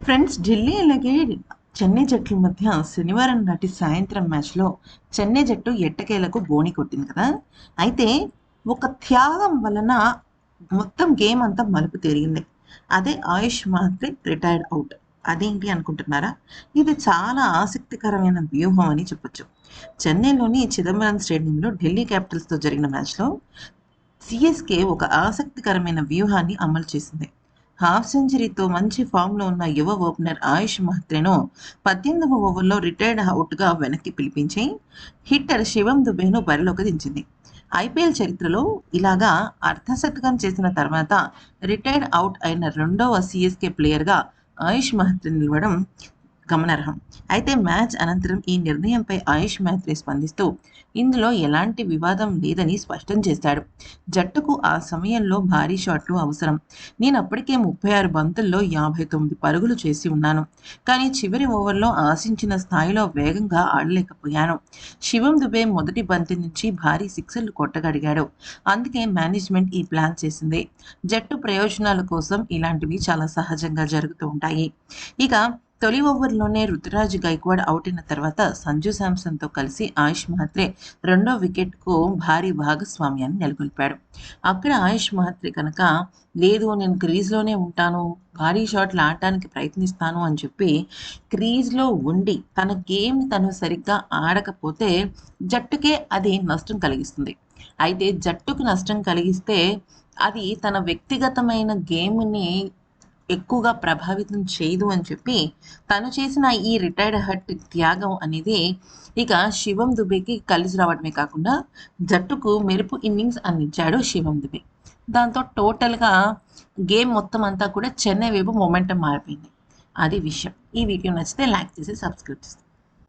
Friends, Delhi అలాగే చెన్నై జట్ల మధ్య శనివారం నాటి సాయంత్రం మ్యాచ్లో చెన్నై జట్టు ఎట్టకేలకు బోణి కొట్టింది కదా. అయితే ఒక త్యాగం వలన మొత్తం గేమ్ అంతా మలుపు తిరిగింది. అదే ఆయుష్ మహత్రే రిటైర్డ్ అవుట్. అదేంటి అనుకుంటున్నారా? ఇది చాలా ఆసక్తికరమైన వ్యూహం అని చెప్పొచ్చు. చెన్నైలోని చిదంబరం స్టేడియంలో ఢిల్లీ క్యాపిటల్స్తో జరిగిన మ్యాచ్లో సిఎస్కే ఒక ఆసక్తికరమైన వ్యూహాన్ని అమలు చేసింది. హాఫ్ సెంచరీతో మంచి ఫామ్లో ఉన్న యువ ఓపెనర్ ఆయుష్ మహత్రేను 18వ ఓవర్లో రిటైర్డ్ అవుట్గా వెనక్కి పిలిపించి హిట్టర్ శివం దుబేను బరిలోకి దించింది. ఐపీఎల్ చరిత్రలో ఇలాగా అర్ధశతకం చేసిన తర్వాత రిటైర్డ్ అవుట్ అయిన రెండవ సిఎస్కే ప్లేయర్గా ఆయుష్ మహత్రే నిలవడం గమనార్హం. అయితే మ్యాచ్ అనంతరం ఈ నిర్ణయంపై ఆయుష్ మహత్రే స్పందిస్తూ ఇందులో ఎలాంటి వివాదం లేదని స్పష్టం చేశాడు. జట్టుకు ఆ సమయంలో భారీ షాట్లు అవసరం. నేను అప్పటికే 36 బంతుల్లో 59 పరుగులు చేసి ఉన్నాను. కానీ చివరి ఓవర్లో ఆశించిన స్థాయిలో వేగంగా ఆడలేకపోయాను. శివం దుబే మొదటి బంతి నుంచి భారీ సిక్సర్లు కొట్టగలిగాడు. అందుకే మేనేజ్మెంట్ ఈ ప్లాన్ చేసింది. జట్టు ప్రయోజనాల కోసం ఇలాంటివి చాలా సహజంగా జరుగుతూ ఉంటాయి. ఇక తొలి ఓవర్లోనే రుతురాజ్ గైక్వాడ్ అవుట్ అయిన తర్వాత సంజు శాంసన్తో కలిసి ఆయుష్ మహత్రే రెండో వికెట్కు భారీ భాగస్వామ్యాన్ని నెలకొల్పాడు. అక్కడ ఆయుష్ మహత్రే కనుక లేదు, నేను క్రీజ్లోనే ఉంటాను, భారీ షాట్లు ఆడటానికి ప్రయత్నిస్తాను అని చెప్పి క్రీజ్లో ఉండి తన గేమ్ని తను సరిగ్గా ఆడకపోతే జట్టుకే అది నష్టం కలిగిస్తుంది. అయితే జట్టుకు నష్టం కలిగిస్తే అది తన వ్యక్తిగతమైన గేమ్ని ఎక్కువగా ప్రభావితం చేయదు అని చెప్పి తను చేసిన ఈ రిటైర్డ్ హట్ త్యాగం అనేది ఇక శివం దుబేకి కలిసి రావడమే కాకుండా జట్టుకు మెరుపు ఇన్నింగ్స్ అందించాడు శివం దుబే. దాంతో టోటల్గా గేమ్ మొత్తం అంతా కూడా చెన్నై వైపు మొమెంటం మారిపోయింది. అది విషయం. ఈ వీడియో నచ్చితే లైక్ చేసి సబ్స్క్రైబ్ చేసి